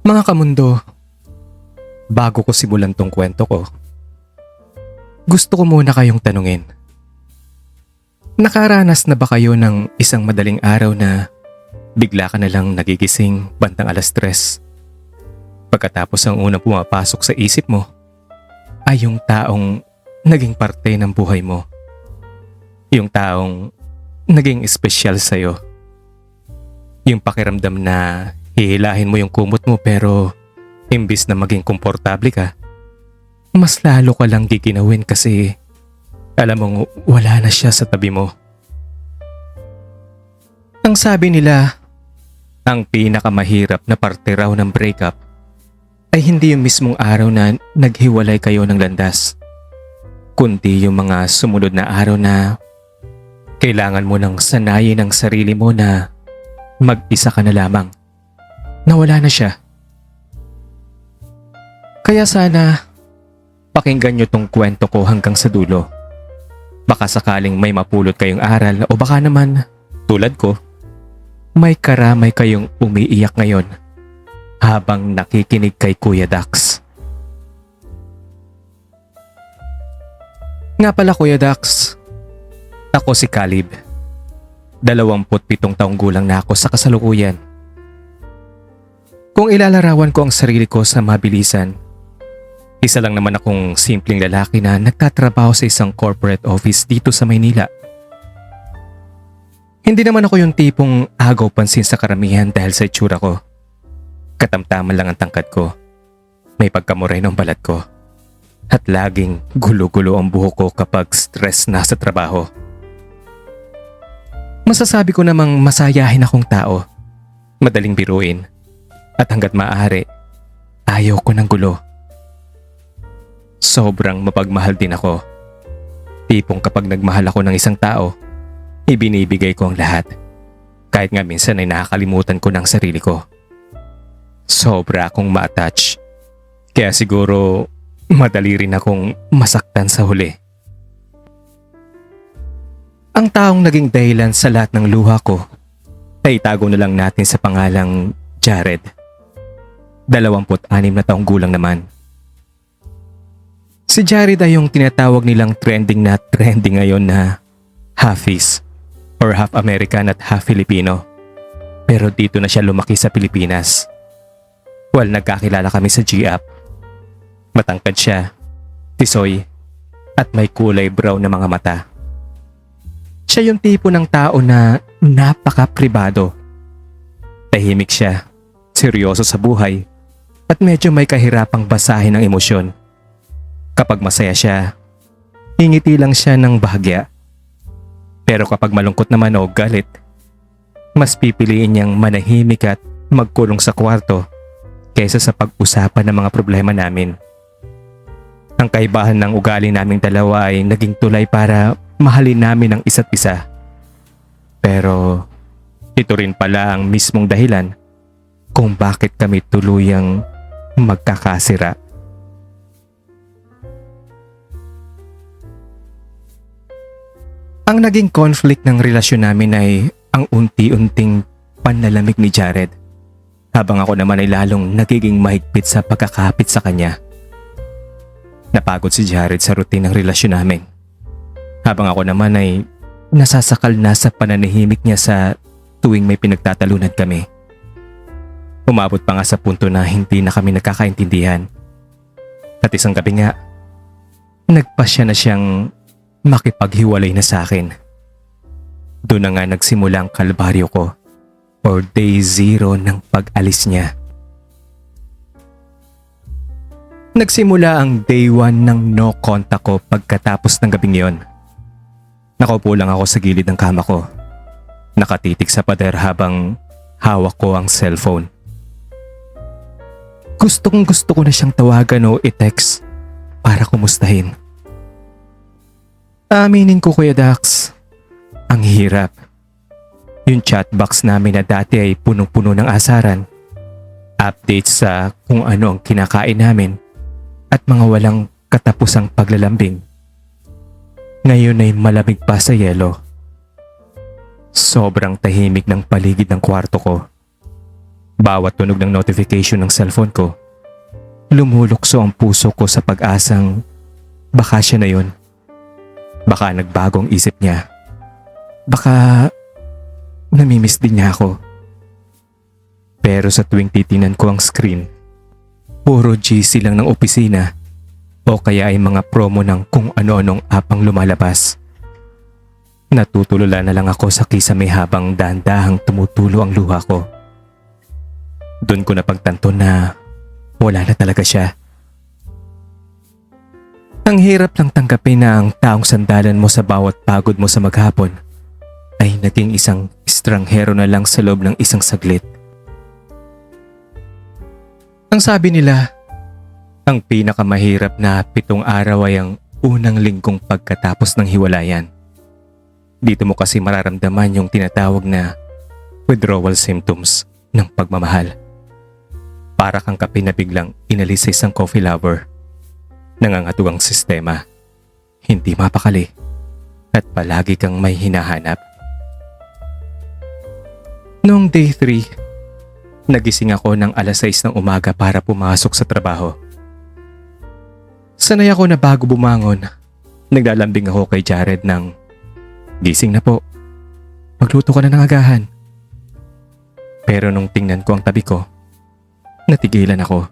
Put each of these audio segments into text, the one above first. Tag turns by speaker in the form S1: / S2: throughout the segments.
S1: Mga kamundo, bago ko simulan tong kwento ko, gusto ko muna kayong tanungin. Nakaranas na ba kayo ng isang madaling araw na bigla ka na lang nagigising bandang 3:00? Pagkatapos ang unang pumapasok sa isip mo ay yung taong naging parte ng buhay mo. Yung taong naging espesyal sa'yo. Yung pakiramdam na hihilahin mo yung kumot mo pero imbis na maging komportable ka, mas lalo ka lang giginawin kasi alam mong wala na siya sa tabi mo. Ang sabi nila, ang pinakamahirap na parte raw ng breakup ay hindi yung mismong araw na naghiwalay kayo ng landas, kundi yung mga sumunod na araw na kailangan mo nang sanayin ang sarili mo na mag-isa ka na lamang. Nawala na siya. Kaya sana pakinggan nyo tong kwento ko hanggang sa dulo. Baka sakaling may mapulot kayong aral o baka naman, tulad ko, may karamay kayong umiiyak ngayon habang nakikinig kay Kuya Dax. Nga pala Kuya Dax, ako si Caleb. 27 taong gulang na ako sa kasalukuyan. Kung ilalarawan ko ang sarili ko sa mabilisan, isa lang naman akong simpleng lalaki na nagtatrabaho sa isang corporate office dito sa Maynila. Hindi naman ako yung tipong agaw pansin sa karamihan dahil sa itsura ko. Katamtaman lang ang tangkad ko. May pagkamoreno ang balat ko. At laging gulo-gulo ang buhok ko kapag stress na sa trabaho. Masasabi ko namang masayahin akong tao. Madaling biruin. At hanggat maaari, ayaw ko ng gulo. Sobrang mapagmahal din ako. Tipong kapag nagmahal ako ng isang tao, ibinibigay ko ang lahat. Kahit nga minsan ay nakakalimutan ko ng sarili ko. Sobra akong ma-attach. Kaya siguro madali rin akong masaktan sa huli. Ang taong naging dahilan sa lahat ng luha ko ay itago na lang natin sa pangalang Jared. 26 na taong gulang naman. Si Jared ay yung tinatawag nilang trending ngayon na half-is or half American at half Filipino. Pero dito na siya lumaki sa Pilipinas. Well, nagkakilala kami sa G-App. Matangkad siya, tisoy, at may kulay brown na mga mata. Siya yung tipo ng tao na napaka-pribado. Tahimik siya, seryoso sa buhay, at medyo may kahirapang basahin ng emosyon. Kapag masaya siya, hingiti lang siya ng bahagya. Pero kapag malungkot naman o galit, mas pipiliin niyang manahimik at magkulong sa kwarto kaysa sa pag-usapan ng mga problema namin. Ang kaibahan ng ugali naming dalawa ay naging tulay para mahalin namin ang isa't isa. Pero ito rin pala ang mismong dahilan kung bakit kami tuluyang magkakasira. Ang naging conflict ng relasyon namin ay ang unti-unting panlalamig ni Jared, habang ako naman ay lalong nagiging mahigpit sa pagkakapit sa kanya. Napagod si Jared sa routine ng relasyon namin, habang ako naman ay nasasakal na sa pananahimik niya sa tuwing may pinagtatalunan kami. Umabot pa nga sa punto na hindi na kami nagkakaintindihan. At isang gabi nga, nagpasya na siyang makipaghiwalay na sa akin. Doon na nga nagsimula ang kalbaryo ko or day 0 ng pag-alis niya. Nagsimula ang day 1 ng no contact ko pagkatapos ng gabing yon. Nakaupo lang ako sa gilid ng kama ko. Nakatitig sa pader habang hawak ko ang cellphone. Gusto ko na siyang tawagan o i-text para kumustahin. Aminin ko Kuya Dax, ang hirap. Yung chatbox namin na dati ay punong-puno ng asaran, updates sa kung ano ang kinakain namin at mga walang katapusang paglalambing. Ngayon ay malamig pa sa yelo. Sobrang tahimik ng paligid ng kwarto ko. Bawat tunog ng notification ng cellphone ko, lumulukso ang puso ko sa pag-asang baka siya na yun. Baka nagbagong isip niya. Baka namimiss din niya ako. Pero sa tuwing titinan ko ang screen, puro GC lang ng opisina o kaya ay mga promo ng kung ano-anong app ang lumalabas. Natutulala na lang ako sa kisame habang dahan-dahang tumutulo ang luha ko. Doon ko napagtanto na wala na talaga siya. Ang hirap lang tanggapin na ang taong sandalan mo sa bawat pagod mo sa maghapon ay naging isang estranghero na lang sa loob ng isang saglit. Ang sabi nila, ang pinakamahirap na 7 araw ay ang unang linggong pagkatapos ng hiwalayan. Dito mo kasi mararamdaman yung tinatawag na withdrawal symptoms ng pagmamahal. Para kang kape na biglang inalis sa isang coffee lover. Nangangatog ang sistema, hindi mapakali, at palagi kang may hinahanap. Noong day 3, nagising ako ng alas 6 ng umaga para pumasok sa trabaho. Sanay ako na bago bumangon, naglalambing ako kay Jared ng, "Gising na po, magluto ka na ng agahan." Pero nung tingnan ko ang tabi ko, natigilan ako.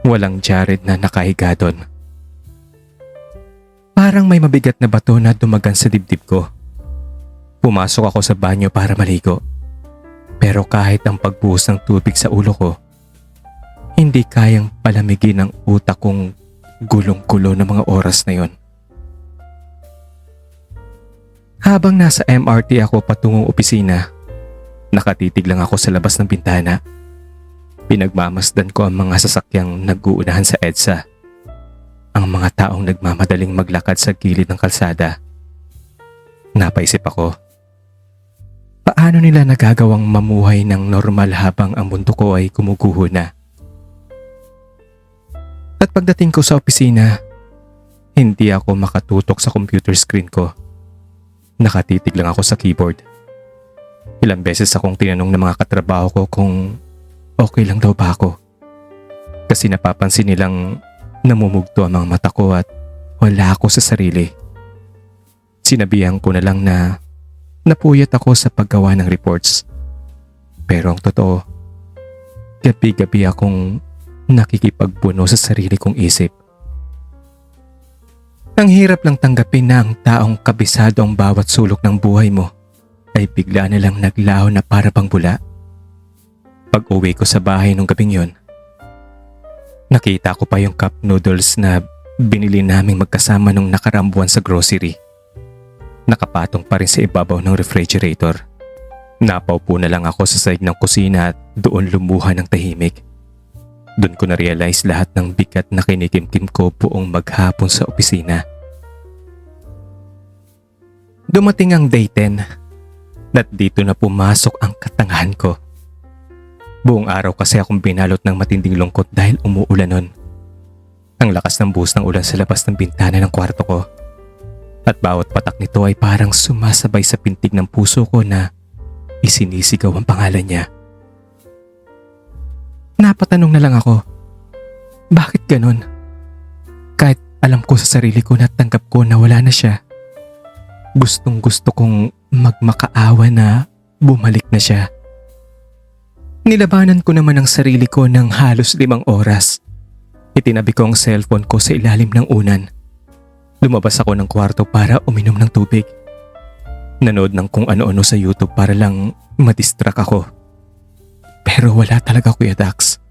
S1: Walang Jared na nakahiga doon. Parang may mabigat na bato na dumagan sa dibdib ko. Pumasok ako sa banyo para maligo. Pero kahit ang pagbuhos ng tubig sa ulo ko, hindi kayang palamigin ang utak kong gulong-gulo ng mga oras na yon. Habang nasa MRT ako patungong opisina, nakatitig lang ako sa labas ng bintana. Pinagmamasdan ko ang mga sasakyang nag-uunahan sa EDSA. Ang mga taong nagmamadaling maglakad sa gilid ng kalsada. Napaisip ako, paano nila nagagawang mamuhay ng normal habang ang mundo ko ay gumuguho na? At pagdating ko sa opisina, hindi ako makatutok sa computer screen ko. Nakatitig lang ako sa keyboard. Ilang beses akong tinanong ng mga katrabaho ko kung okay lang daw ba ako. Kasi napapansin nilang namumugto ang mga mata ko at wala ako sa sarili. Sinabihan ko na lang na napuyat ako sa paggawa ng reports. Pero ang totoo, gabi-gabi akong nakikipagbuno sa sarili kong isip. Ang hirap lang tanggapin na ang taong kabisado ang bawat sulok ng buhay mo ay bigla na lang naglaho na para bang bula. Pag-uwi ko sa bahay nung gabing yon, nakita ko pa yung cup noodles na binili naming magkasama nung nakarambuan sa grocery. Nakapatong pa rin sa ibabaw ng refrigerator. Napaupo na lang ako sa side ng kusina at doon lumuha ng tahimik. Doon ko na-realize lahat ng bigat na kinikimkim ko buong maghapon sa opisina. Dumating ang day 10 at dito na pumasok ang katangahan ko. Buong araw kasi akong binalot ng matinding lungkot dahil umuulan nun. Ang lakas ng buhos ng ulan sa labas ng bintana ng kwarto ko. At bawat patak nito ay parang sumasabay sa pintig ng puso ko na isinisigaw ang pangalan niya. Napatanong na lang ako, bakit ganon? Kahit alam ko sa sarili ko na tanggap ko na wala na siya. Gustong gusto kong magmakaawa na bumalik na siya. Nilabanan ko naman ang sarili ko ng halos 5 oras. Itinabi ko ang cellphone ko sa ilalim ng unan. Lumabas ako ng kwarto para uminom ng tubig. Nanood ng kung ano-ano sa YouTube para lang madistract ako. Pero wala talaga, Kuya Dax.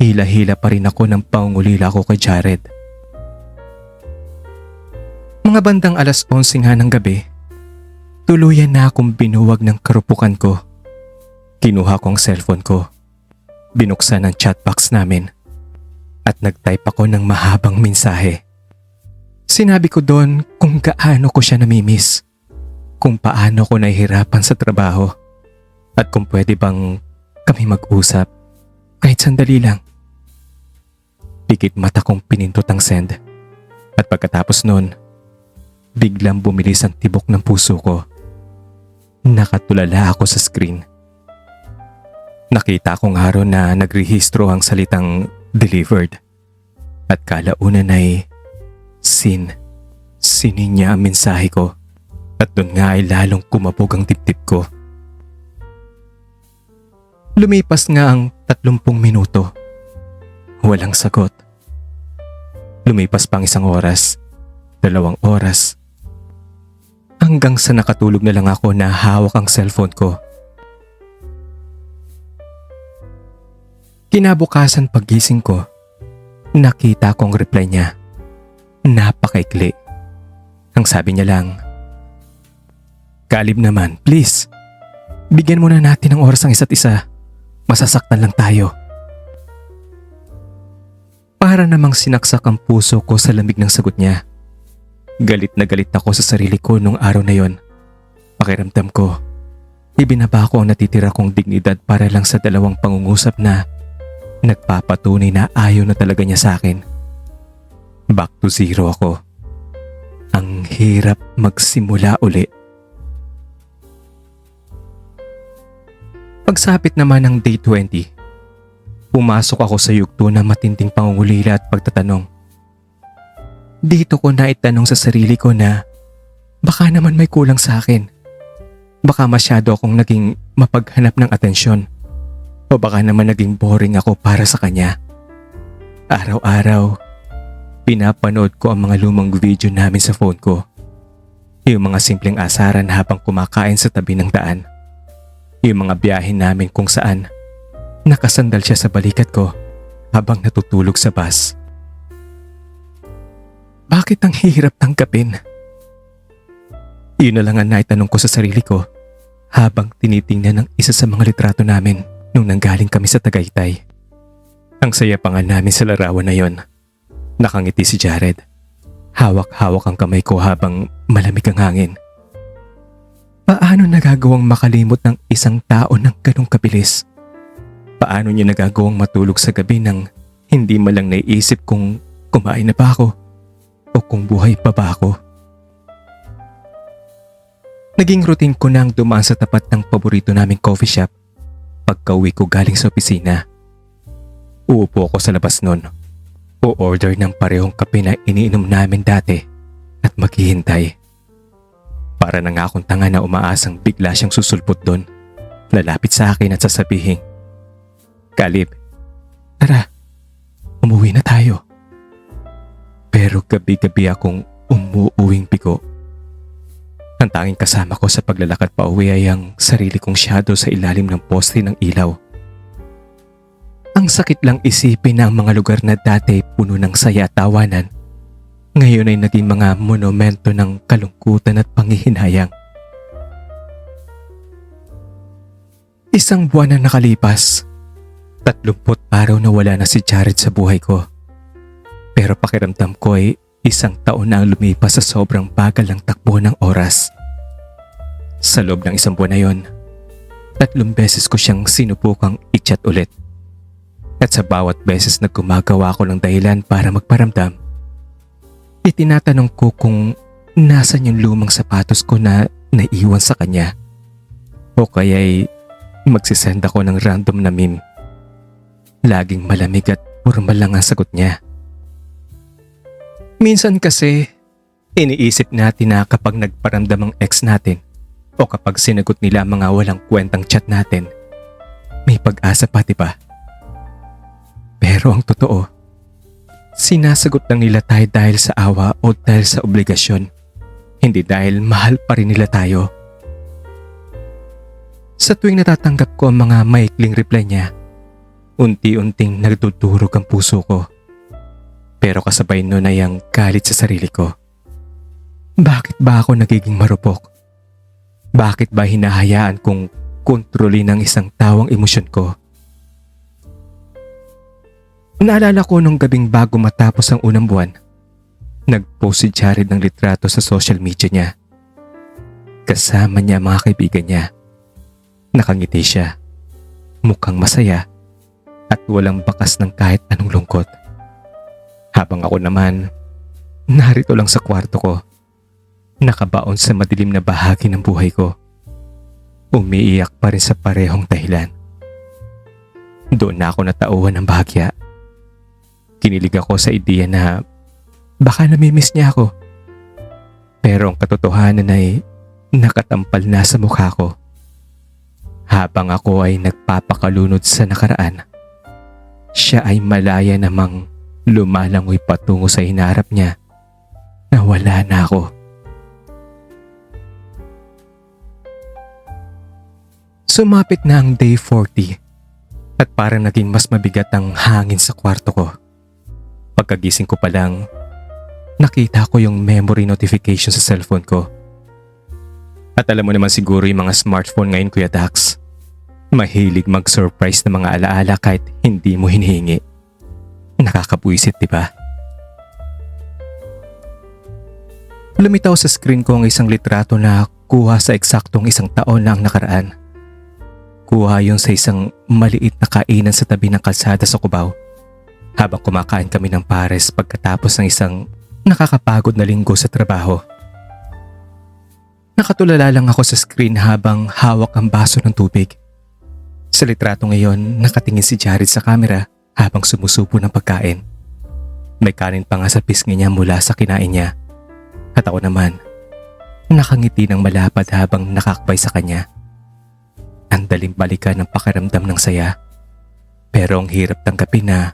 S1: Hila-hila pa rin ako ng pangungulila ko kay Jared. Mga bandang alas 11 nga ng gabi, tuluyan na akong binuwag ng karupukan ko. Kinuha ko ang cellphone ko. Binuksan ang chatbox namin. At nag-type ako ng mahabang mensahe. Sinabi ko doon kung gaano ko siya namimiss. Kung paano ko nahihirapan sa trabaho. At kung pwede bang kami mag-usap kahit sandali lang. Pikit mata kong pinindot ang send. At pagkatapos nun, biglang bumilis ang tibok ng puso ko. Nakatulala ako sa screen. Nakita ko nga ron na nagrehistro ang salitang delivered. At kalaunan ay sinin niya ang mensahe ko. At doon nga ay lalong kumabog ang dibdib ko. Lumipas nga ang 30 minuto. Walang sagot. Lumipas pang 1 oras, 2 oras. Hanggang sa nakatulog na lang ako na hawak ang cellphone ko. Kinabukasan paggising ko, nakita kong reply niya. Napakaikli. Ang sabi niya lang, "Kalib naman, please. Bigyan muna natin ng oras ang isa't isa. Masasaktan lang tayo." Para namang sinaksak ang puso ko sa lamig ng sagot niya. Galit na galit ako sa sarili ko nung araw na yon. Pakiramdam ko, ibinaba ko ang natitira kong dignidad para lang sa dalawang pangungusap na nagpapatunay na ayaw na talaga niya sa akin. Back to zero ako. Ang hirap magsimula uli. Pagsapit naman ng day 20, pumasok ako sa yugto ng matinding pangungulila at pagtatanong. Dito ko na itanong sa sarili ko na baka naman may kulang sa akin. Baka masyado akong naging mapaghanap ng atensyon. O baka naman naging boring ako para sa kanya. Araw-araw, pinapanood ko ang mga lumang video namin sa phone ko. Yung mga simpleng asaran habang kumakain sa tabi ng daan. Yung mga biyahe namin kung saan nakasandal siya sa balikat ko habang natutulog sa bus. Bakit ang hirap tanggapin? Yun na lang ang naitanong ko sa sarili ko habang tinitingnan ang isa sa mga litrato namin nung nanggaling kami sa Tagaytay. Ang saya pa nga namin sa larawan na yon. Nakangiti si Jared. Hawak-hawak ang kamay ko habang malamig ang hangin. Paano nagagawang makalimot ng isang tao ng ganong kabilis? Paano niya nagagawang matulog sa gabi nang hindi malang naiisip kung kumain na ba ako o kung buhay pa ba ako? Naging routine ko nang dumaan sa tapat ng paborito naming coffee shop pagka-uwi ko galing sa opisina. Uupo ako sa labas nun. O-order ng parehong kape na iniinom namin dati at maghihintay. Para na nga akong tanga na umaasang bigla siyang susulpot doon. Lalapit sa akin at sasabihin, "Kalib, tara, umuwi na tayo." Pero gabi-gabi akong umuuwing bigo. Ang tanging kasama ko sa paglalakad pa uwi ay ang sarili kong shadow sa ilalim ng poste ng ilaw. Ang sakit lang isipin na ang mga lugar na dati puno ng saya at tawanan, ngayon ay naging mga monumento ng kalungkutan at panghihinayang. 1 buwan na nakalipas, 30 araw na wala na si Jared sa buhay ko. Pero pakiramdam ko ay 1 taon na ang lumipas sa sobrang bagal ng takbo ng oras. Sa loob ng 1 buwan na yon, 3 beses ko siyang sinubukang i-chat ulit. At sa bawat beses na gumagawa ko ng dahilan para magparamdam, itinatanong ko kung nasan yung lumang sapatos ko na naiwan sa kanya. O kaya'y magsisend ako ng random na meme. Laging malamig at formal lang ang sagot niya. Minsan kasi, iniisip natin na kapag nagparamdam ang ex natin o kapag sinagot nila ang mga walang kwentang chat natin, may pag-asa pa, diba? Pero ang totoo, sinasagot lang nila tayo dahil sa awa o dahil sa obligasyon, hindi dahil mahal pa rin nila tayo. Sa tuwing natatanggap ko ang mga maikling reply niya, unti-unting nagdudurog ang puso ko. Pero kasabay nun ay ang galit sa sarili ko. Bakit ba ako nagiging marupok? Bakit ba hinahayaan kong kontrolin ang isang tawang emosyon ko? Naalala ko nung gabing bago matapos ang unang buwan, nag-post si Jared ng litrato sa social media niya. Kasama niya ang mga kaibigan niya. Nakangiti siya, mukhang masaya at walang bakas ng kahit anong lungkot. Habang ako naman, narito lang sa kwarto ko, nakabaon sa madilim na bahagi ng buhay ko. Umiiyak pa rin sa parehong dahilan. Doon na ako natauhan ng bahagya. Kinilig ako sa ideya na baka namimiss niya ako. Pero ang katotohanan ay nakatampal na sa mukha ko. Habang ako ay nagpapakalunod sa nakaraan, siya ay malaya namang lumalangoy patungo sa hinaharap niya na wala na ako. Sumapit na ang day 40 at parang naging mas mabigat ang hangin sa kwarto ko. Pagkagising ko pa lang, nakita ko yung memory notification sa cellphone ko. At alam mo naman siguro yung mga smartphone ngayon, Kuya Dax. Mahilig mag-surprise ng mga alaala kahit hindi mo hinihingi. Nakakabuisit, di ba? Lumitaw sa screen ko ang isang litrato na kuha sa eksaktong 1 taon na ang nakaraan. Kuha yun sa isang maliit na kainan sa tabi ng kalsada sa Cubao habang kumakain kami ng pares pagkatapos ng isang nakakapagod na linggo sa trabaho. Nakatulala lang ako sa screen habang hawak ang baso ng tubig. Sa litrato ngayon, nakatingin si Jared sa camera habang sumusubo ng pagkain. May kanin pa nga sa pisngi niya mula sa kinain niya. At ako naman, nakangiti ng malapad habang nakakbay sa kanya. Ang daling balikan ng pakiramdam ng saya. Pero ang hirap tanggapin na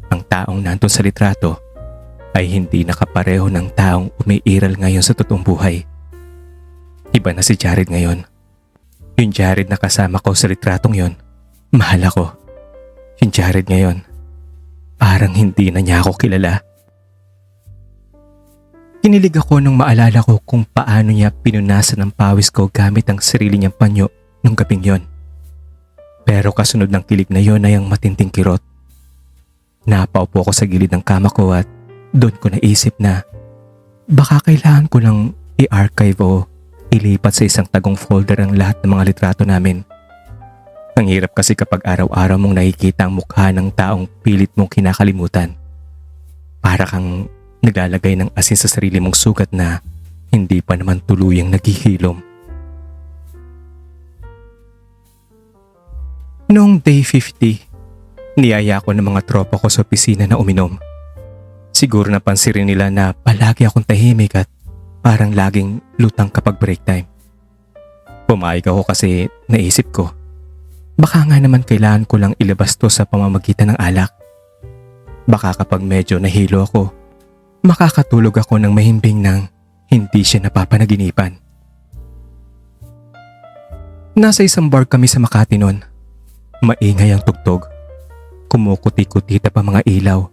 S1: ang taong nandun sa litrato ay hindi nakapareho ng taong umiiral ngayon sa totoong buhay. Iba na si Jared ngayon. Yung Jared na kasama ko sa litratong yon, mahal ako. Yung Jared ngayon, parang hindi na niya ako kilala. Kinilig ako nung maalala ko kung paano niya pinunasan ang pawis ko gamit ang sarili niyang panyo nung gabing yon. Pero kasunod ng kilig na yon ay ang matinding kirot. Napaupo ako sa gilid ng kama ko at doon ko naisip na baka kailangan ko lang i-archive o ilipat sa isang tagong folder ang lahat ng mga litrato namin. Ang hirap kasi kapag araw-araw mong nakikita ang mukha ng taong pilit mong kinakalimutan. Para kang naglalagay ng asin sa sarili mong sugat na hindi pa naman tuluyang naghihilom. Noong day 50, niyaya ko ng mga tropa ko sa opisina na uminom. Siguro napansin rin nila na palagi akong tahimik at parang laging lutang kapag break time. Pumayag ako kasi naisip ko, baka nga naman kailangan ko lang ilabas to sa pamamagitan ng alak. Baka kapag medyo nahilo ako, makakatulog ako ng mahimbing nang hindi siya napapanaginipan. Nasa isang bar kami sa Makati noon. Maingay ang tugtog. Kumukuti-kutita pa mga ilaw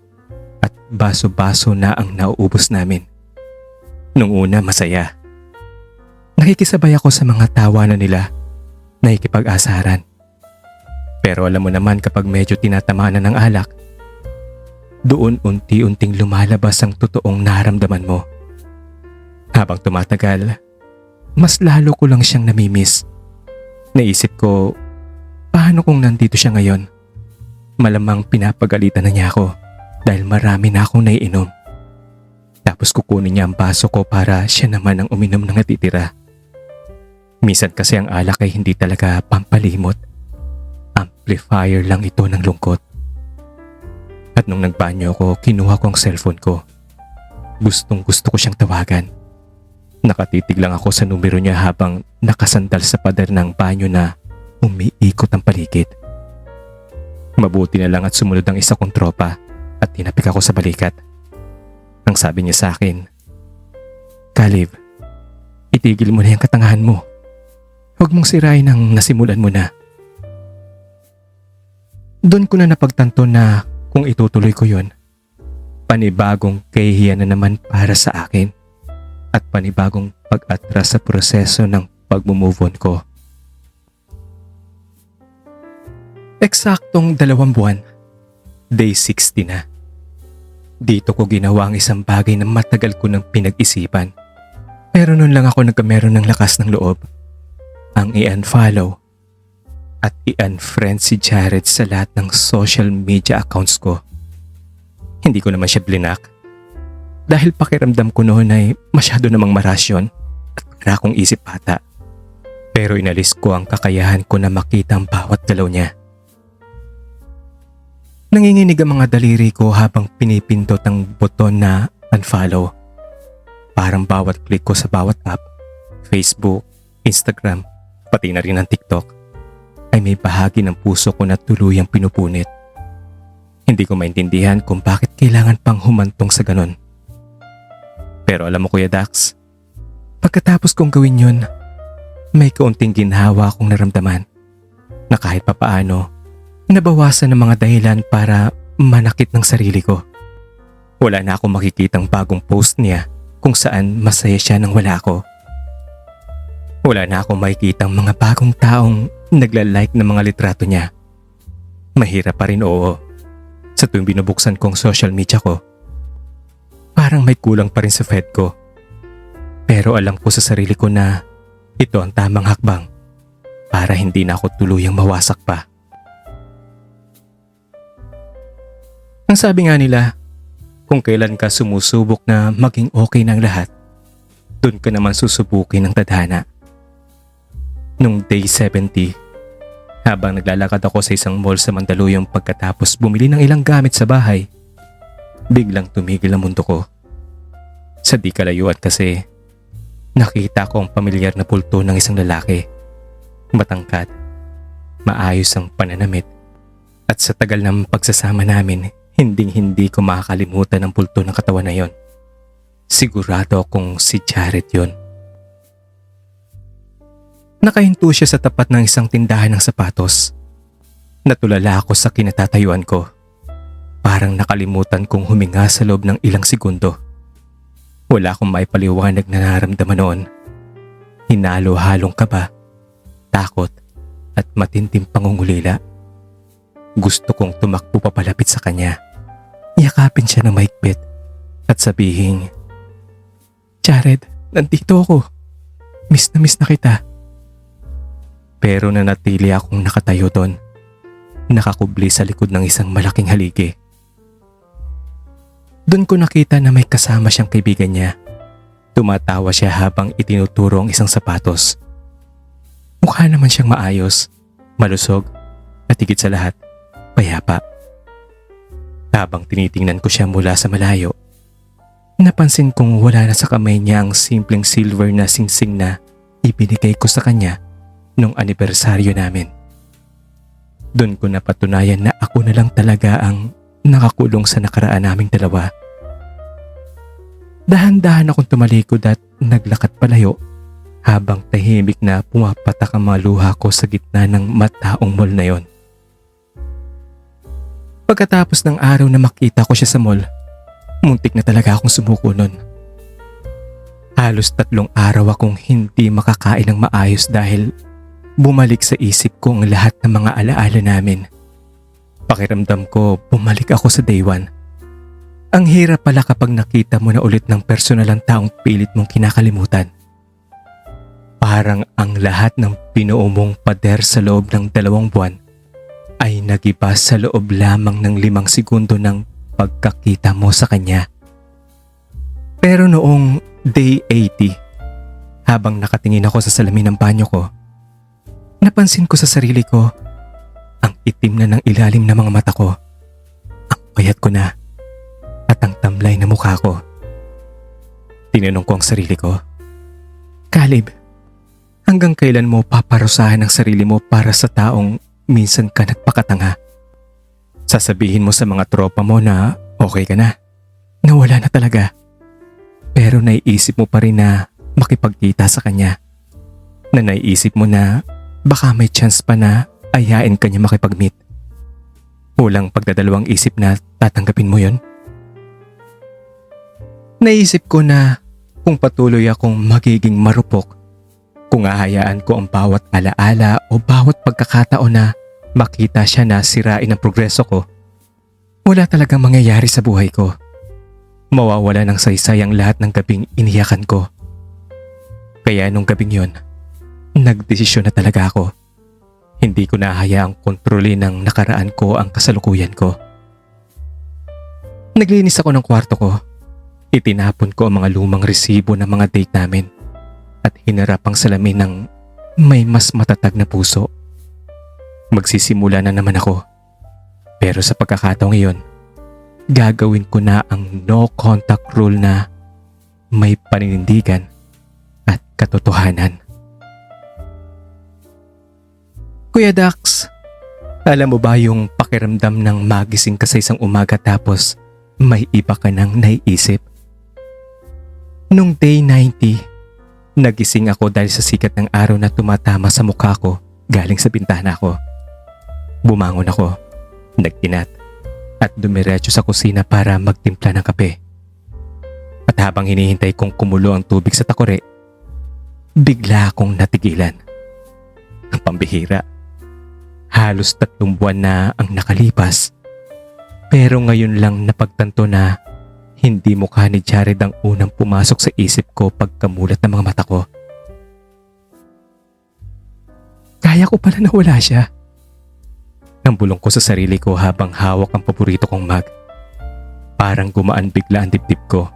S1: at baso-baso na ang nauubos namin. Nung una masaya. Nakikisabay ako sa mga tawanan nila, nakikipag-asaran. Pero alam mo naman kapag medyo tinatamaan na ng alak, doon unti-unting lumalabas ang totoong nararamdaman mo. Habang tumatagal, mas lalo ko lang siyang namimiss. Naisip ko, paano kung nandito siya ngayon? Malamang pinapagalitan na niya ako dahil marami na akong naiinom. Tapos kukunin niya ang baso ko para siya naman ang uminom ng natitira. Minsan kasi ang alak ay hindi talaga pampalimot. Amplifier lang ito ng lungkot. At nung nagbanyo ako, kinuha ko ang cellphone ko. Gustong gusto ko siyang tawagan. Nakatitig lang ako sa numero niya habang nakasandal sa pader ng banyo na umiikot ang paligid. Mabuti na lang at sumunod ang isa kong tropa at tinapik ako sa balikat. Ang sabi niya sa akin, "Caleb, itigil mo na yung katangahan mo. Huwag mong sirain ang nasimulan mo na." Doon ko na napagtanto na kung itutuloy ko yon, panibagong kahihiyan na naman para sa akin at panibagong pag-atras sa proseso ng pag-move on ko. Eksaktong 2 buwan, day 60 na. Dito ko ginawa ang isang bagay na matagal ko nang pinag-isipan. Pero noon lang ako nagkameron ng lakas ng loob. Ang i-unfollow at i-unfriend si Jared sa lahat ng social media accounts ko. Hindi ko naman siya blinak. Dahil pakiramdam ko noon ay masyado namang marasyon at para akong isip bata. Pero inalis ko ang kakayahan ko na makita ang bawat galaw niya. Nanginginig ang mga daliri ko habang pinipindot ang buton na unfollow. Parang bawat click ko sa bawat app, Facebook, Instagram, pati na rin ang TikTok, ay may bahagi ng puso ko na tuluyang pinupunit. Hindi ko maintindihan kung bakit kailangan pang humantong sa ganon. Pero alam mo Kuya Dax, pagkatapos kong gawin yun, may kaunting ginhawa akong naramdaman na kahit papaano, nabawasan ng mga dahilan para manakit ng sarili ko. Wala na akong makikitang bagong post niya kung saan masaya siya nang wala ako. Wala na akong makikitang mga bagong taong nagla-like ng mga litrato niya. Mahirap pa rin oo. Sa tuwing binubuksan kong social media ko, parang may kulang pa rin sa feed ko. Pero alam ko sa sarili ko na ito ang tamang hakbang para hindi na ako tuluyang mawasak pa. Ang sabi nga nila, kung kailan ka sumusubok na maging okay ng lahat, dun ka naman susubukin ng tadhana. Nung day 70, habang naglalakad ako sa isang mall sa Mandaluyong pagkatapos bumili ng ilang gamit sa bahay, biglang tumigil ang mundo ko. Sa di kalayuan kasi, nakita ko ang pamilyar na pulto ng isang lalaki. Matangkad, maayos ang pananamit, at sa tagal ng pagsasama namin, hinding-hindi ko makakalimutan ang pulto ng katawan na yon. Sigurado akong si Jared yon. Nakahinto siya sa tapat ng isang tindahan ng sapatos. Natulala ako sa kinatatayuan ko. Parang nakalimutan kong huminga sa loob ng ilang segundo. Wala akong maipaliwanag na nararamdaman noon. Hinalo-halong kaba, takot at matinding pangungulila. Gusto kong tumakbo papalapit sa kanya. Yakapin siya ng mahigpit at sabihin, "Jared, nandito ako. Miss na kita." Pero nanatili akong nakatayo doon, nakakubli sa likod ng isang malaking haligi. Doon ko nakita na may kasama siyang kaibigan niya. Tumatawa siya habang itinuturo ang isang sapatos. Mukha naman siyang maayos, malusog, at higit sa lahat, payapa. Habang tinitingnan ko siya mula sa malayo, napansin kong wala na sa kamay niya ang simpleng silver na singsing na ibinigay ko sa kanya nung anibersaryo namin. Doon ko napatunayan na ako na lang talaga ang nakakulong sa nakaraan naming dalawa. Dahan-dahan akong tumalikod at naglakad palayo habang tahimik na pumapatak ang mga luha ko sa gitna ng mataong mall na yon. Pagkatapos ng araw na makita ko siya sa mall, muntik na talaga akong sumuko nun. Halos 3 araw akong hindi makakain ng maayos dahil bumalik sa isip ko ang lahat ng mga alaala namin. Pakiramdam ko bumalik ako sa day 1. Ang hirap pala kapag nakita mo na ulit ng personal ang taong pilit mong kinakalimutan. Parang ang lahat ng pinuo mong pader sa loob ng 2 buwan ay nagiba sa loob lamang ng 5 segundo ng pagkakita mo sa kanya. Pero noong day 80, habang nakatingin ako sa salamin ng banyo ko, napansin ko sa sarili ko ang itim na ng ilalim ng mga mata ko, ang payat ko na, at ang tamlay na mukha ko. Tinanong ko ang sarili ko, "Caleb, hanggang kailan mo paparusahan ang sarili mo para sa taong minsan ka nagpakatanga? Sasabihin mo sa mga tropa mo na okay ka na wala na talaga. Pero naiisip mo pa rin na makipagkita sa kanya. Na naiisip mo na baka may chance pa na ayain ka niya makipag-meet. Walang pagdadalawang isip na tatanggapin mo yon." Naisip ko na kung patuloy akong magiging marupok, kung ahayaan ko ang bawat alaala o bawat pagkakataon na makita siya na sirain ang progreso ko, wala talagang mangyayari sa buhay ko. Mawawala ng saysay ang lahat ng gabing iniyakan ko. Kaya nung gabing yon, nagdesisyon na talaga ako. Hindi ko na hayaang kontrolin ng nakaraan ko ang kasalukuyan ko. Naglinis ako ng kwarto ko. Itinapon ko ang mga lumang resibo ng mga date namin at hinarap ang salamin ng may mas matatag na puso. Magsisimula na naman ako. Pero sa pagkakataong iyon, gagawin ko na ang no contact rule na may paninindigan at katotohanan. Kuya Dax, alam mo ba yung pakiramdam ng magising ka sa isang umaga tapos may iba ka nang naiisip? Nung day 90, nagising ako dahil sa sikat ng araw na tumatama sa mukha ko galing sa bintana ko. Bumangon ako, nagkinat at dumiretso sa kusina para magtimpla ng kape. At habang hinihintay kong kumulo ang tubig sa takore, bigla akong natigilan. Ang pambihira. Halos 3 buwan na ang nakalipas, pero ngayon lang napagtanto na hindi mukha ni Jared ang unang pumasok sa isip ko pagkamulat ng mga mata ko. Kaya ko pala na wala siya. Nang bulong ko sa sarili ko habang hawak ang paborito kong mug. Parang gumaan bigla ang dibdib ko.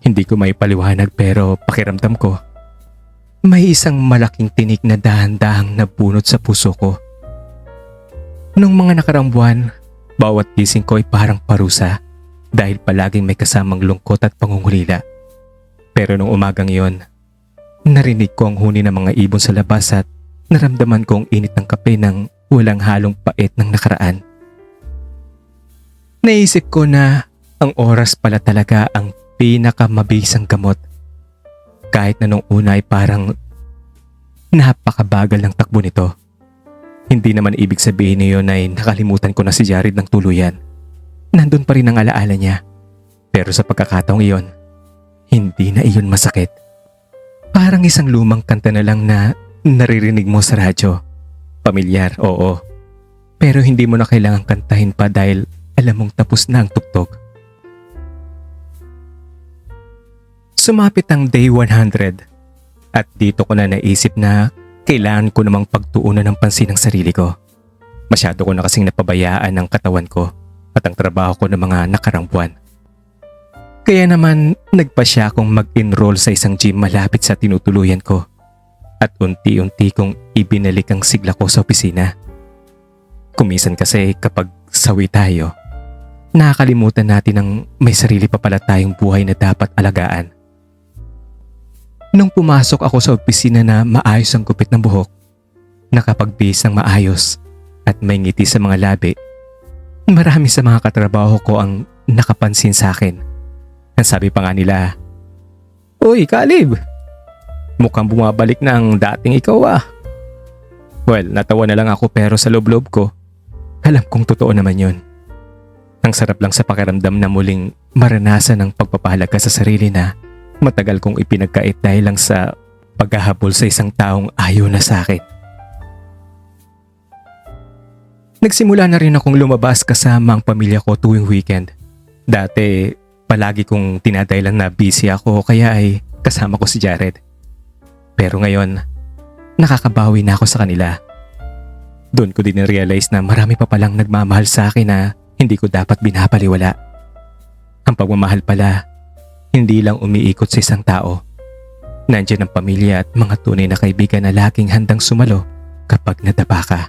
S1: Hindi ko maipaliwanag pero pakiramdam ko, may isang malaking tinik na dahan-dahang nabunot sa puso ko. Nung mga nakaraang buwan, bawat gising ko ay parang parusa dahil palaging may kasamang lungkot at pangungulila. Pero nung umagang iyon, narinig ko ang huni ng mga ibon sa labas at naramdaman ko ang init ng kape ng walang halong pait ng nakaraan. Naisip ko na ang oras pala talaga ang pinakamabisang gamot. Kahit na nung una ay parang napakabagal ng takbo nito. Hindi naman ibig sabihin niyon ay nakalimutan ko na si Jared ng tuluyan. Nandun pa rin ang alaala niya. Pero sa pagkakataong iyon, hindi na iyon masakit. Parang isang lumang kanta na lang na naririnig mo sa radyo. Pamilyar, oo. Pero hindi mo na kailangang kantahin pa dahil alam mong tapos na ang tugtog. Sumapit ang day 100 at dito ko na naisip na kailangan ko namang pagtuunan ng pansin ang sarili ko. Masyado ko na kasing napabayaan ang katawan ko at ang trabaho ko ng mga nakarang buwan. Kaya naman nagpasya akong mag-enroll sa isang gym malapit sa tinutuluyan ko at unti-unti kong ibinalik ang sigla ko sa opisina. Kumisan kasi kapag sawi tayo, nakakalimutan natin ang may sarili pa pala tayong buhay na dapat alagaan. Nung pumasok ako sa opisina na maayos ang gupit ng buhok, nakapagbihis ng maayos at may ngiti sa mga labi, marami sa mga katrabaho ko ang nakapansin sa akin. Ang sabi pa nga nila, "Uy, Caleb! Mukhang bumabalik na ang dating ikaw ah." Well, natawa na lang ako pero sa loob-loob ko, alam kong totoo naman yun. Ang sarap lang sa pakiramdam na muling maranasan ang pagpapahalaga sa sarili na matagal kong ipinagkait dahil lang sa paghahabol sa isang taong ayaw na sa akin. Nagsimula na rin akong lumabas kasama ang pamilya ko tuwing weekend. Dati, palagi kong tinadailan na busy ako kaya ay kasama ko si Jared. Pero ngayon, nakakabawi na ako sa kanila. Doon ko din na-realize na marami pa palang nagmamahal sa akin na hindi ko dapat binapaliwala. Ang pagmamahal pala, hindi lang umiikot sa isang tao. Nandiyan ang pamilya at mga tunay na kaibigan na laging handang sumalo kapag nadapa ka.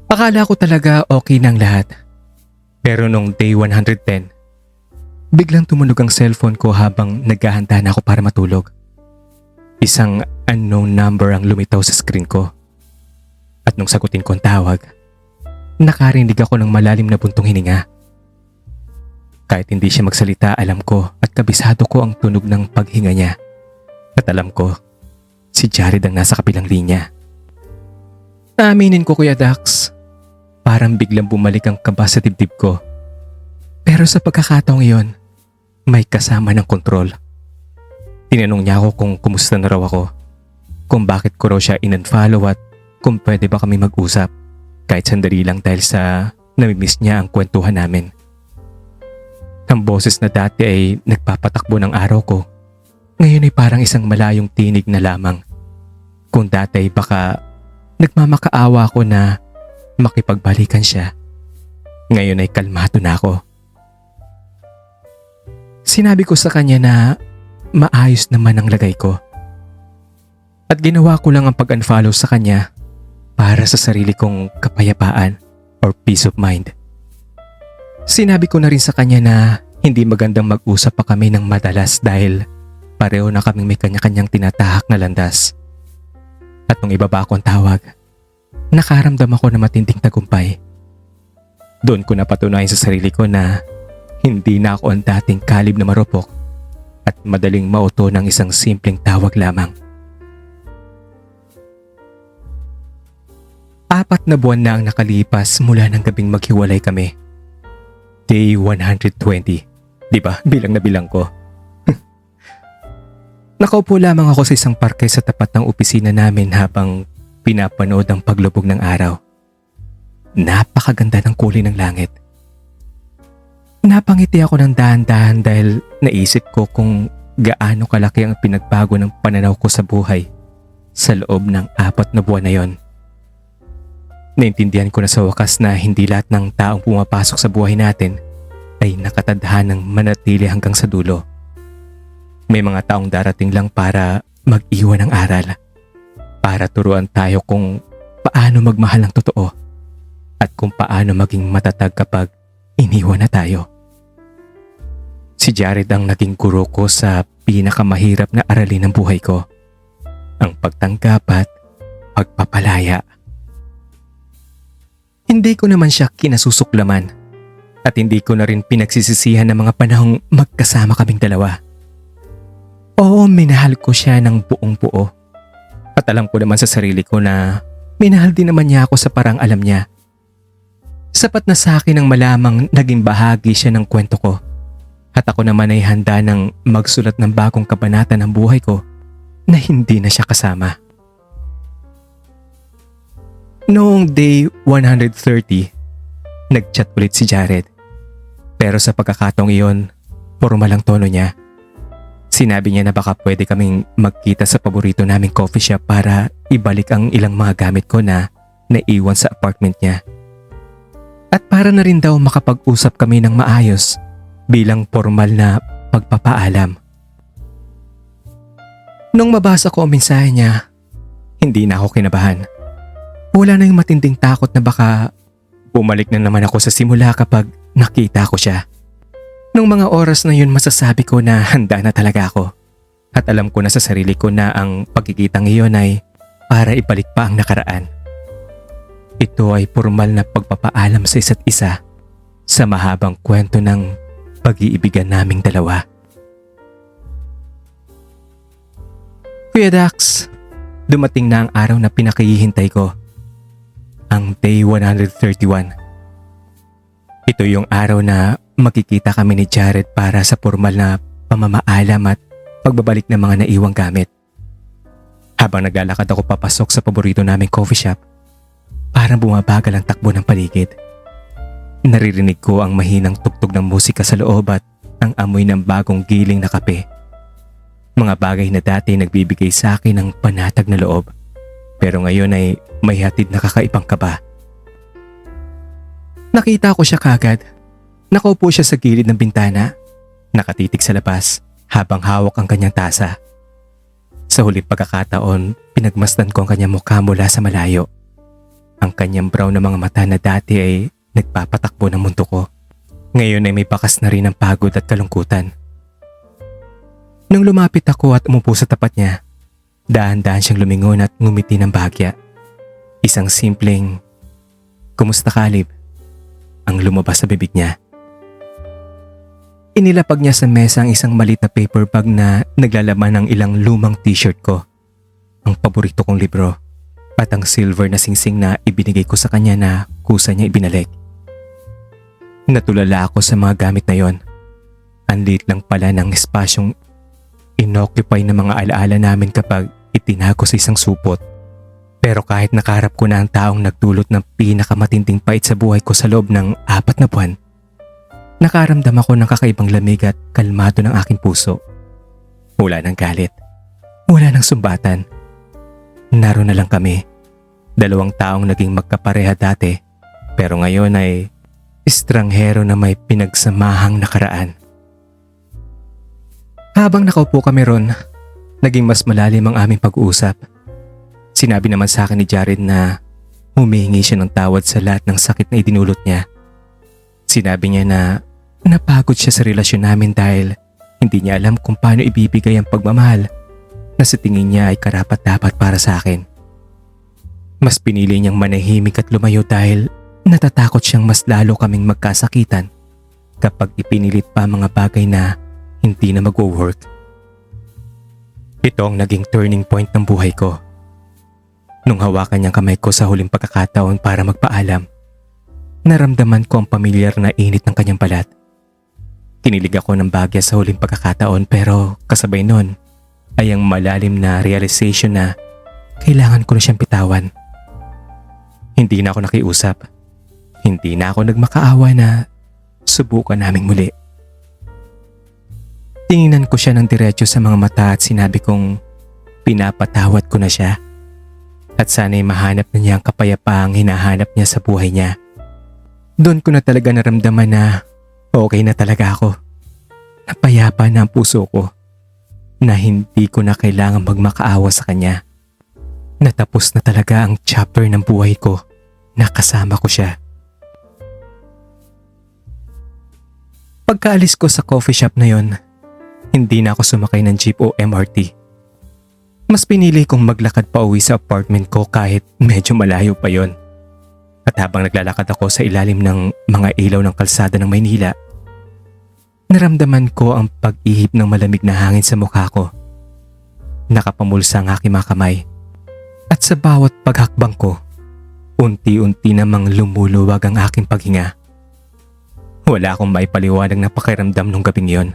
S1: Akala ko talaga okay ng lahat. Pero nung day 110, biglang tumunog ang cellphone ko habang naghahanda na ako para matulog. Isang unknown number ang lumitaw sa screen ko. At nung sagutin ko ang tawag, nakarinig ako ng malalim na buntong hininga. Kahit hindi siya magsalita, alam ko at kabisado ko ang tunog ng paghinga niya. At alam ko, si Jared ang nasa kabilang linya. Aminin ko Kuya Dax, parang biglang bumalik ang kaba sa dibdib ko. Pero sa pagkakataong iyon, may kasama ng kontrol. Tinanong niya ako kung kumusta na raw ako, kung bakit ko raw siya in-unfollow at kung pwede ba kami mag-usap kahit sandali lang dahil sa namimiss niya ang kwentuhan namin. Ang boses na dati ay nagpapatakbo ng araw ko, ngayon ay parang isang malayong tinig na lamang. Kung dati ay baka nagmamakaawa ako na makipagbalikan siya, ngayon ay kalmado na ako. Sinabi ko sa kanya na maayos naman ang lagay ko. At ginawa ko lang ang pag-unfollow sa kanya para sa sarili kong kapayapaan or peace of mind. Sinabi ko na rin sa kanya na hindi magandang mag-usap pa kami ng madalas dahil pareho na kaming may kanya-kanyang tinatahak na landas. At nung ibaba ko ang tawag, nakaramdam ako ng matinding tagumpay. Doon ko napatunayan sa sarili ko na hindi na ako ang dating kalib na marupok at madaling mauto ng isang simpleng tawag lamang. 4 na buwan na ang nakalipas mula ng gabing maghiwalay kami. Day 120. Di ba? Bilang na bilang ko. Nakaupo lamang ako sa isang parke sa tapat ng opisina namin habang pinapanood ang paglubog ng araw. Napakaganda ng kulay ng langit. Napangiti ako ng dahan-dahan dahil naisip ko kung gaano kalaki ang pinagbago ng pananaw ko sa buhay sa loob ng 4 na buwan na yon. Naintindihan ko na sa wakas na hindi lahat ng taong pumapasok sa buhay natin ay nakatadhanang manatili hanggang sa dulo. May mga taong darating lang para mag-iwan ng aral, para turuan tayo kung paano magmahal ng totoo at kung paano maging matatag kapag iniwan na tayo. Si Jared ang naging guro ko sa pinakamahirap na aralin ng buhay ko, ang pagtanggap at pagpapalaya. Hindi ko naman siya kinasusuklaman at hindi ko na rin pinagsisisihan ng mga panahong magkasama kaming dalawa. Oo, minahal ko siya ng buong buo. At alam ko naman sa sarili ko na minahal din naman niya ako sa parang alam niya. Sapat na sa akin ang malamang naging bahagi siya ng kwento ko. At ako naman ay handa ng magsulat ng bagong kabanata ng buhay ko na hindi na siya kasama. Noong day 130, nag-chat ulit si Jared. Pero sa pagkakataong iyon, formal ang tono niya. Sinabi niya na baka pwede kaming magkita sa paborito naming coffee shop para ibalik ang ilang mga gamit ko na naiwan sa apartment niya. At para na rin daw makapag-usap kami ng maayos bilang formal na pagpapaalam. Nung mabasa ko ang mensahe niya, hindi na ako kinabahan. Wala na yung matinding takot na baka bumalik na naman ako sa simula kapag nakita ko siya. Nung mga oras na yun masasabi ko na handa na talaga ako. At alam ko na sa sarili ko na ang pagkikitang iyon ay para ibalik pa ang nakaraan. Ito ay formal na pagpapaalam sa isa't isa sa mahabang kwento ng pag-iibigan naming dalawa. Kuya Dax, dumating na ang araw na pinakahihintay ko. Ang day 131. Ito yung araw na makikita kami ni Jared para sa formal na pamamaalam at pagbabalik ng mga naiwang gamit. Habang naglalakad ako papasok sa paborito naming coffee shop, parang bumabagal ang takbo ng paligid. Naririnig ko ang mahinang tugtog ng musika sa loob at ang amoy ng bagong giling na kape. Mga bagay na dati nagbibigay sa akin ng panatag na loob. Pero ngayon ay may hatid na kakaibang kaba. Nakita ko siya kagad. Nakaupo siya sa gilid ng bintana. Nakatitig sa labas habang hawak ang kanyang tasa. Sa huling pagkakataon, pinagmasdan ko ang kanyang mukha mula sa malayo. Ang kanyang brown na mga mata na dati ay nagpapatakbo ng mundo ko. Ngayon ay may bakas na rin ng pagod at kalungkutan. Nung lumapit ako at umupo sa tapat niya, dahan-dahan siyang lumingon at ngumiti ng bahagya. Isang simpleng, "Kumusta ka, Lib?" ang lumabas sa bibig niya. Inilapag niya sa mesa ang isang maliit na paper bag na naglalaman ng ilang lumang t-shirt ko, ang paborito kong libro, at ang silver na singsing na ibinigay ko sa kanya na kusa niya ibinalik. Natulala ako sa mga gamit na yon. Ang liit lang pala ng espasyong inoccupy ng mga alaala namin kapag itinago sa isang supot. Pero kahit nakaharap ko na ang taong nagdulot ng pinakamatinding pait sa buhay ko sa loob ng 4 na buwan, nakaramdam ako ng kakaibang lamig at kalmado ng aking puso. Wala ng galit. Wala ng sumbatan. Naroon na lang kami. 2 taong naging magkapareha dati, pero ngayon ay estranghero na may pinagsamahang nakaraan. Habang nakaupo kami ron, naging mas malalim ang aming pag-uusap. Sinabi naman sa akin ni Jared na Humihingi siya ng tawad sa lahat ng sakit na idinulot niya. Sinabi niya na napagod siya sa relasyon namin dahil hindi niya alam kung paano ibibigay ang pagmamahal na sa tingin niya ay karapat-dapat para sa akin. Mas pinili niyang manahimik at lumayo dahil natatakot siyang mas lalo kaming magkasakitan kapag ipinilit pa mga bagay na hindi na mag-work. Ito ang naging turning point ng buhay ko. Nung hawakan niyang kamay ko sa huling pagkakataon para magpaalam, naramdaman ko ang pamilyar na init ng kanyang balat. Kinilig ako ng bagya sa huling pagkakataon pero kasabay nun ay ang malalim na realization na kailangan ko na siyang pitawan. Hindi na ako nakiusap. Hindi na ako nagmakaawa na subukan naming muli. Tinginan ko siya ng diretso sa mga mata at sinabi kong pinapatawad ko na siya at sana'y mahanap na niya ang kapayapaang hinahanap niya sa buhay niya. Doon ko na talaga naramdaman na okay na talaga ako. Napayapa na ang puso ko na hindi ko na kailangang magmakaawa sa kanya. Natapos na talaga ang chapter ng buhay ko na kasama ko siya. Pagkaalis ko sa coffee shop na yon, hindi na ako sumakay ng jeep o MRT. Mas pinili kong maglakad pa uwi sa apartment ko kahit medyo malayo pa yon. At habang naglalakad ako sa ilalim ng mga ilaw ng kalsada ng Maynila, naramdaman ko ang pag-ihip ng malamig na hangin sa mukha ko. Nakapamulsa ang aking mga kamay. At sa bawat paghakbang ko, unti-unti namang lumuluwag ang aking paghinga. Wala akong maipaliwanag na pakiramdam nung gabing yon,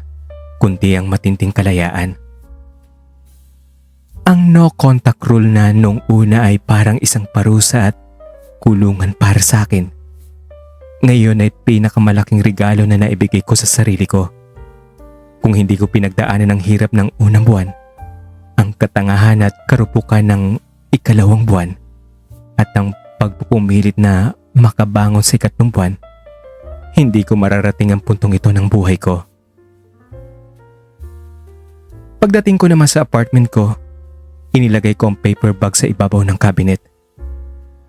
S1: kundi ang matinding kalayaan. Ang no contact rule na nung una ay parang isang parusa at kulungan para sa akin. Ngayon ay pinakamalaking regalo na naibigay ko sa sarili ko. Kung hindi ko pinagdaanan ang hirap ng unang buwan, ang katangahan at karupukan ng ikalawang buwan, at ang pagpupumilit na makabangon sa ikatlong buwan, hindi ko mararating ang puntong ito ng buhay ko. Pagdating ko naman sa apartment ko, inilagay ko ang paper bag sa ibabaw ng cabinet.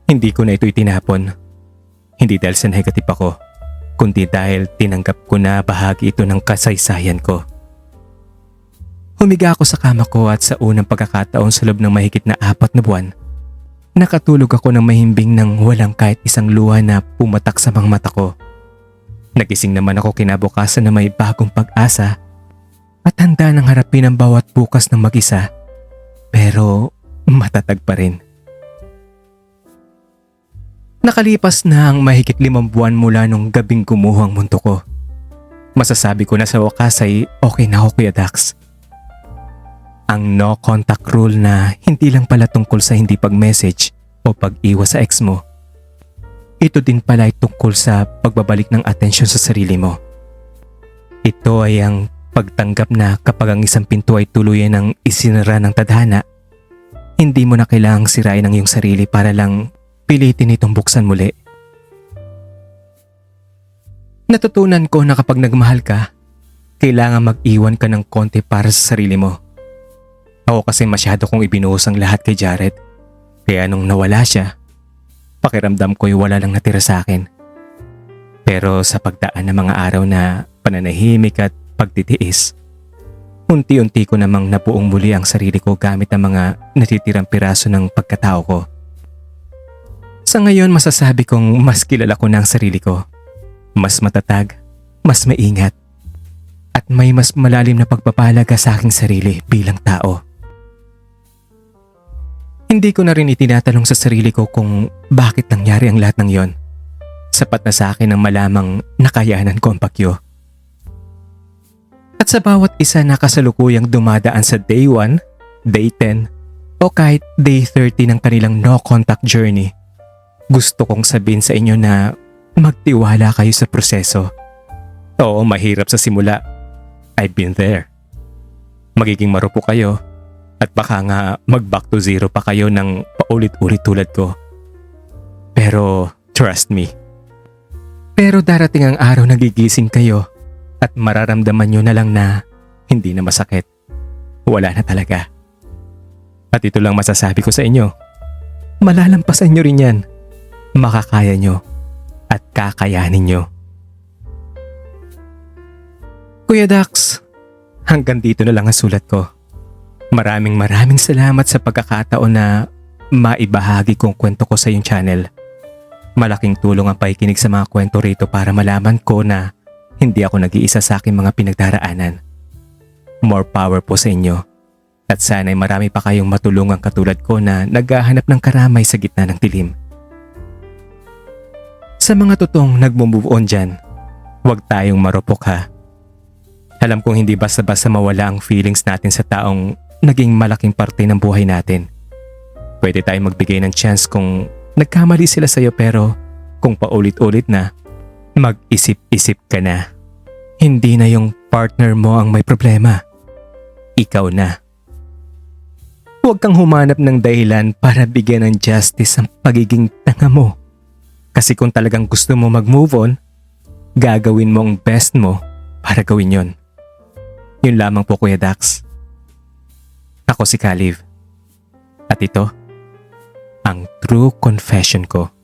S1: Hindi ko na ito itinapon. Hindi dahil sa negative ako, kundi dahil tinanggap ko na bahagi ito ng kasaysayan ko. Humiga ako sa kama ko at sa unang pagkakataon sa loob ng mahigit na 4 na buwan, nakatulog ako ng mahimbing nang walang kahit isang luha na pumatak sa mga mata ko. Nagising naman ako kinabukasan na may bagong pag-asa at handa nang harapin ang bawat bukas ng mag-isa, pero matatag pa rin. Nakalipas na ang mahigit 5 buwan mula nung gabing gumuho ang mundo ko. Masasabi ko na sa wakas ay okay na ako, Kuya Dax. Ang no contact rule na hindi lang pala tungkol sa hindi pag-message o pag-iwas sa ex mo. Ito din pala ay tungkol sa pagbabalik ng atensyon sa sarili mo. Ito ay ang pagtanggap na kapag ang isang pinto ay tuluyan ng isinara ng tadhana, hindi mo na kailangang sirain ang iyong sarili para lang pilitin itong buksan muli. Natutunan ko na kapag nagmahal ka, kailangan mag-iwan ka ng konti para sa sarili mo. Ako kasi masyado kong ibinuhos ang lahat kay Jared. Kaya nung nawala siya, pakiramdam ko'y wala lang natira sa akin. Pero sa pagdaan ng mga araw na pananahimik at pagtitiis, unti-unti ko namang nabuong muli ang sarili ko gamit ang mga natitirang piraso ng pagkatao ko. Sa ngayon masasabi kong mas kilala ko na ang sarili ko. Mas matatag, mas maingat, at may mas malalim na pagpapahalaga sa aking sarili bilang tao. Hindi ko na rin itinatanong sa sarili ko kung bakit nangyari ang lahat ng yon. Sapat na sa akin ang malamang nakayanan ko ang bagyo. At sa bawat isa na kasalukuyang dumadaan sa day 1, day 10, o kahit day 30 ng kanilang no-contact journey, gusto kong sabihin sa inyo na magtiwala kayo sa proseso. Oo, mahirap sa simula. I've been there. Magiging marupok kayo at baka nga mag-back to zero pa kayo ng paulit-ulit tulad ko. Pero trust me. Pero darating ang araw na gigising kayo at mararamdaman nyo na lang na hindi na masakit. Wala na talaga. At ito lang masasabi ko sa inyo. Malalampasan nyo rin yan. makakaya nyo at kakayanin nyo. Kuya Dax, hanggang dito na lang ang sulat ko. Maraming salamat sa pagkakataon na maibahagi kong kwento ko sa iyong channel. Malaking tulong ang pakikinig sa mga kwento rito para malaman ko na hindi ako nag-iisa sa aking mga pinagdaraanan. More power po sa inyo. At sana'y marami pa kayong matulungang katulad ko na naghahanap ng karamay sa gitna ng dilim. Sa mga totoong nagmo-move on dyan, huwag tayong marupok ha. Alam kong hindi basta-basta mawala ang feelings natin sa taong naging malaking parte ng buhay natin. Pwede tayong magbigay ng chance kung nagkamali sila sa'yo, pero kung paulit-ulit na, mag-isip-isip ka na. Hindi na yung partner mo ang may problema. Ikaw na. Huwag kang humanap ng dahilan para bigyan ng justice ang pagiging tanga mo. Kasi kung talagang gusto mo mag-move on, gagawin mo ang best mo para gawin yon. Yun lamang po, Kuya Dax. Ako si Kaliv. At ito, ang true confession ko.